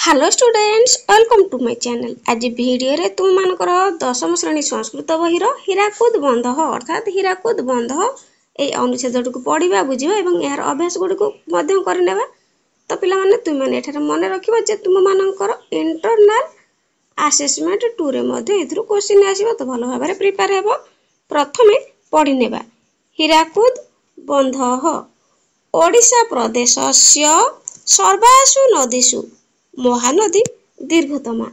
Hello students, welcome to my channel. आज video रे तुम मानकर दशम श्रेणी संस्कृत बहिर हीराकुद बंध अर्थात हीराकुद बंध ए अनुच्छेद को पढ़ा बुझा और यार अभ्यास गुड़ी को करने। तो पिला माने तुम माने एठारे मन रखिबो जे तुम मानकर इंटरनल असेसमेंट 2 रे मध्ये एथुरु क्वेश्चन आसीबो। तो भलो भाबरे प्रिपेयर हेबो। प्रथमे पढ़ी नेबा हीराकुद बंध ओडिशा प्रदेशस्य सर्वासु नदीषु महानदी दीर्घतमा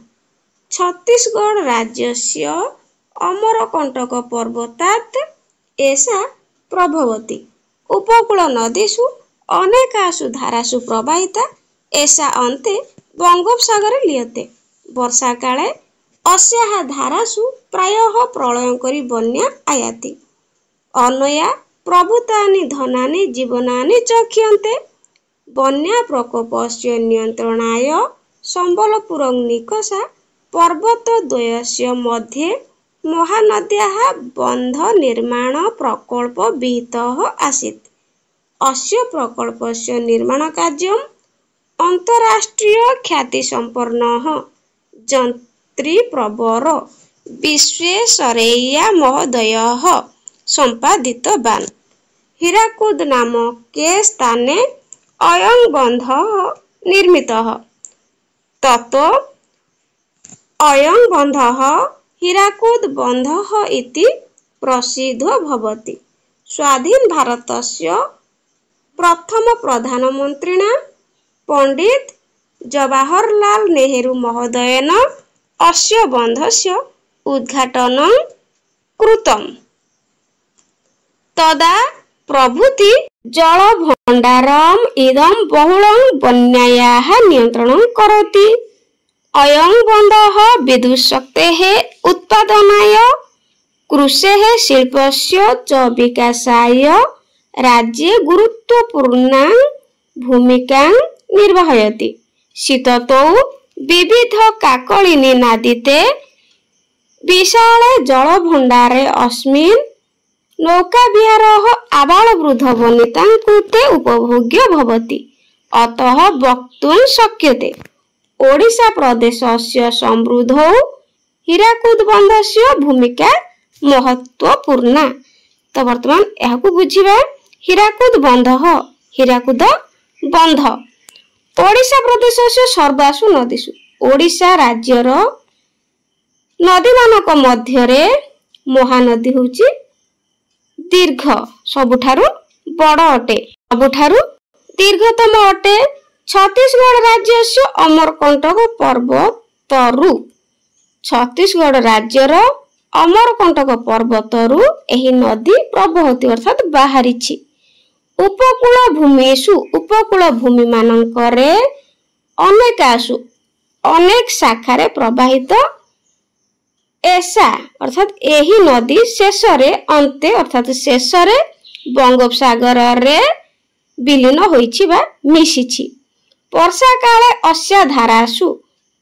छत्तीसगढ़ राज्यस्य अमरकंटक पर्वतात् एषा प्रभवती उपकूल नदीषु अनेकासु धारासु प्रवाहिता एषा अन्ते बंगोपसागरे लीयते। वर्षा काले अस्याः धारासु प्रायः प्रलयंकरी बन्या आयाति अनया प्रभुतानि धनानि जीवनानि च क्षयन्ते। बन्या प्रकोपस्य नियंत्रणाय संबलपुरं निकषा पर्वतद्वयस्य मध्ये महानद्याः बंध निर्माण प्रकल्प विहितः आसीत्। अस्य प्रकल्पस्य निर्माण कार्यम् अंतरराष्ट्रीय ख्यातिसम्पन्नः जन्त्रीप्रवर विश्वेश्वरैया महोदयः सम्पादितवान्। हीराकुद नामके स्थाने अयं बन्धः निर्मितः। ततो अयं बन्धः हीराकुद बन्धः इति प्रसिद्धो भवति। स्वाधीन भारतस्य प्रथम प्रधानमन्त्रिणा पंडित जवाहरलाल नेहरू महोदयेन अस्य बन्धस्य उद्घाटनं कृतम्। तदा प्रभृति जलभण्डारम् इदं बहुलं बन्यायाः नियन्त्रणं करोति। अयं बन्धः विद्युत्शक्तेः उत्पादनाय कृषेः शिल्पस्य च विकासाय राज्ये गुरुत्वपूर्णां भूमिकां निर्वहयति। शीततौ विविध काकलिनी नादिते विशाले जलभण्डारे अस्मिन् नौकाविहारः आबालवृद्धवनितां कृते उपभोग्य भवति। अतः वक्तुं शक्यते ओडिशा प्रदेशस्य समृद्धौ हीराकुद बन्धस्य भूमिका महत्वपूर्णा। तो वर्तमान यहाकु बुझिबा हीराकुद बंध ओडिशा प्रदेशस्य सर्वासु नदीषु ओडिशा राज्यर नदी मानक मध्यरे महानदी होची दीर्घ सबुठारु बड़ अटे सबुठारु दीर्घतम अटे। छत्तीसगढ़ राज्यस्य अमरकंटक पर्वतरु छत्तीसगढ़ राज्यर अमरकंटक पर्वतरु एही नदी प्रवहति अर्थात बाहरिछि। उपकूल भूमिषु उपकूल भूमि मानकरे अनेकासु अनेक शाखारे प्रवाहित एषा अर्थात एही नदी शेषरे अंते अर्थात शेषरे बंगोपसागर रे विलीन होइछि बा मिसिछि। वर्षा काले अस्या धारासु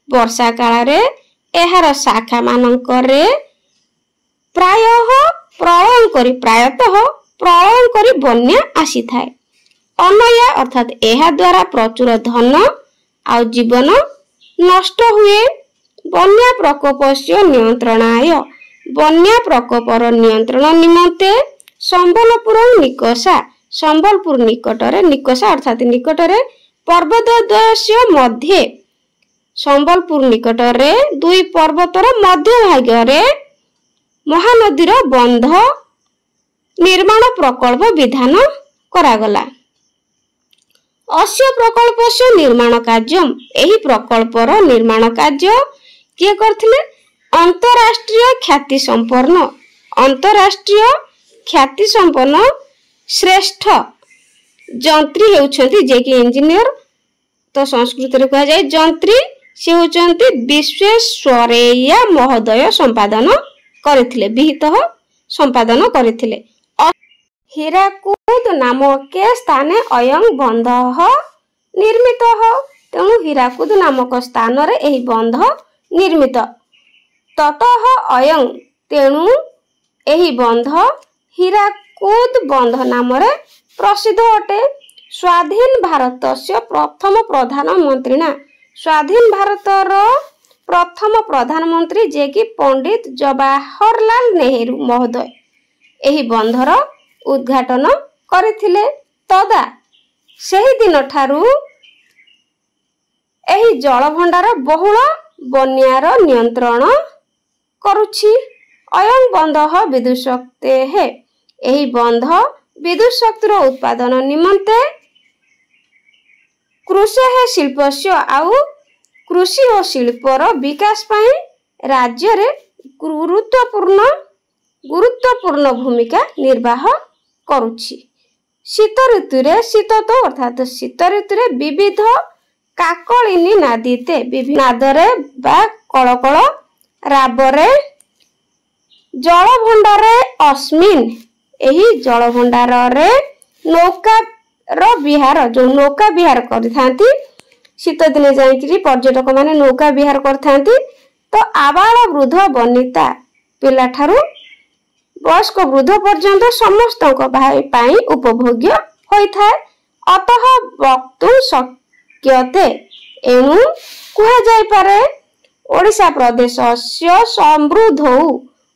वर्षा काल रे एहार शाखा मानकरे प्रायतः प्रलयंकरी बन्या आसी थाए। अनया अर्थात एहा द्वारा प्रचुर धन आ जीवन नष्ट हुए। बन्या प्रकोपस्य नियंत्रणाय बन्या प्रकोपर नियंत्रण निमंते संबलपुर निकटरे निकषा अर्थात निकटरे पर्वतद्वयस्य मध्ये संबलपुर निकटरे दुई पर्वतर मध्य भागरे महानदीर बंध निर्माण प्रकल्प विधान करागला। अस्य प्रकल्पस्य निर्माण कार्यम एही प्रकल्पर निर्माण कार्य किए करथिले अंतरराष्ट्रीय ख्याति संपन्न श्रेष्ठ जंत्री हेउछंती जे कि इंजीनियर। तो संस्कृत रे कहा जाय जंत्री से होचंती विश्वेश्वरैया महोदय संपादन करथिले विहितः संपादन करथिले। हीराकुद नामके स्थाने अयं बंधः निर्मितः। तेणु हीराकुद नामक स्थान रे एही बंध निर्मित। ततः अयं तेणु एही बंध हीराकुद बंध नाम रे प्रसिद्ध अटे। स्वाधीन भारतस्य प्रथम प्रधानमंत्रिणा स्वाधीन भारतर प्रथम प्रधानमंत्री जे कि पंडित जवाहरलाल नेहरू महोदय एही बंधर उद्घाटन करथिले। तदा सही दिन ठारू एही जलभंडार बहुल बन्यार नियंत्रण करुछि। अयं बंध विद्युत शक्ति है। एही बंध विद्युत शक्तिर उत्पादन निमंते कृषि है शिल्पस्य आउ कृषि और शिल्पर विकास पाई राज्य रे गुरुत्वपूर्ण भूमिका निर्वाह करुछि। शीत ऋतु रे शीत तो अर्थात शीत ऋतु रे विविध काकलिनी नादीते विभिन्न नादरे बा कलकल राबरे जलभंडारे अस्मिन एही जलभंडार रे नौका रो विहार जो नौका विहार करथांती शीत दिने जाइकरी पर्यटक माने नौका विहार करथांती। तो आबाल वृद्ध वनिता पिला ठारू वयस्क वृद्ध पर्यंत समस्त पाई उपभोग्य होइथाय। अतः वक्तुं शक्यते एणु कुहा जाय पारे ओडिशा प्रदेशस्य समृद्धौ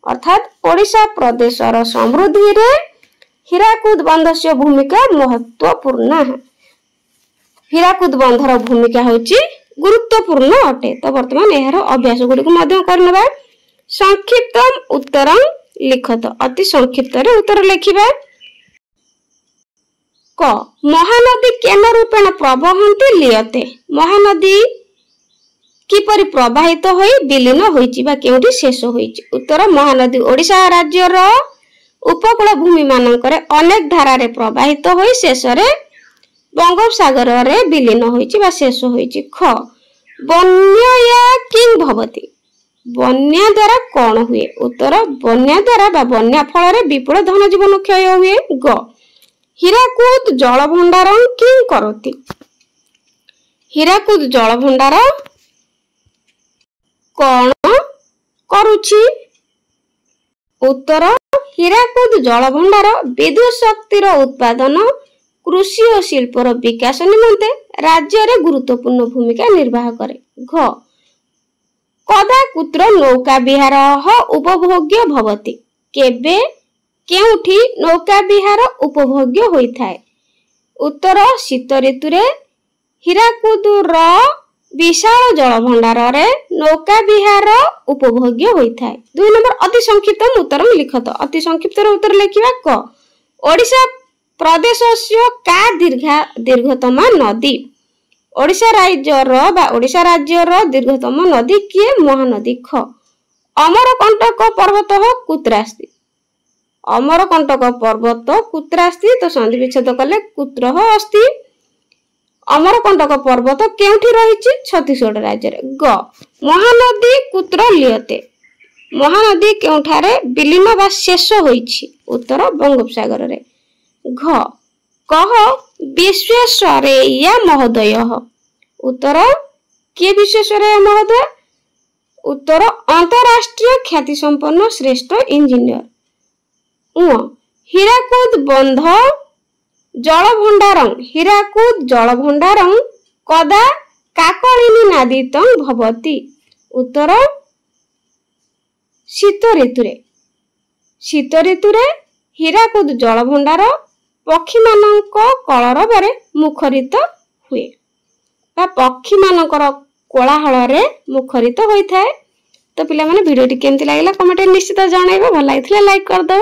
अर्थात ओडिशा प्रदेशर समृद्धि रे हीराकुद बंधस्य भूमिका महत्वपूर्ण है। हीराकुद बंधर भूमिका होची गुरुत्वपूर्ण अटे। तो वर्तमान एहार अभ्यास गुडी को मध्य करनबा। संक्षिप्तम उत्तरं लिखत अति संक्षिप्त रे उत्तर लिखिबा। क महानदी केन रूपेण प्रवहन्ति लियते महानदी किपरि प्रवाहित होई विलीन होईची बा केउठी शेष होईची। उत्तर महानदी ओडिशा राज्यर उपकूल भूमि मानकरे अनेक धारा रे प्रवाहित होई शेष रे बंगोपसागर रे विलीन होईची बा शेष होईची। ख बन्या किं भवति बन्या द्वारा कौन हुए। उत्तर बन्या द्वारा बा बन्या फल रे विपुल धन जीवन क्षय हुए। ग हीराकुद जलभंडार किं करति हीराकुद जलभंडार कौन करुछि। उत्तर हीराकुद जलभंडार विद्युत शक्तिर उत्पादन कृषि और शिल्पर विकास निमंते राज्य रे गुरुत्वपूर्ण भूमिका निर्वाह करे। घ कदा कुत्र नौका विहार उपभोग्य भवति केबे केउठी नौका विहार उपभोग्य होइथाय। उत्तर शीत ऋतु रे हीराकुद रो विशाल जलभंडार रे नौका विहार उपभोग्य होइथाय। 2 नंबर अति संक्षिप्त उत्तर लिखत अति संक्षिप्त उत्तर लिखिबा। क ओडिशा प्रदेशस्य का दीर्घतम नदी ओडिशा राज्यर दीर्घतम नदी किए महानदी। ख अमरकंटक पर्वत कुत्र अस्ति अमरकंटक पर्वत कुत्र अस्ति। तो संधि विच्छेद कले कुत्र अस्ति। अमरकंटक पर्वत केउठी रहिछि छत्तीसगढ़ राज्य रे। ग महानदी कुत्र लियते महानदी केउठारे विलीन बा शेष होइछि। उत्तर बंगोपसागर रे। घ कह विश्वेश्वरैया महोदय उत्तर के विश्वेश्वरैया महोदय। उत्तर अंतरराष्ट्रीय ख्याति संपन्न श्रेष्ठ इंजीनियर। हीराकुद बंध हीराकुद जलभंडारं कदा काकलिनी नादितं भवति। उत्तर शीत ऋतु रे हीराकुद जलभंडार पक्षी मानक कलरव मुखरित हुए बा पक्षी मानकर कोलाहल रे मुखरित होइथाय। तो पिला माने वीडियो टी केमति लागला कमेंट निश्चित जणाइबो। भल लागिथिला लाइक कर दो।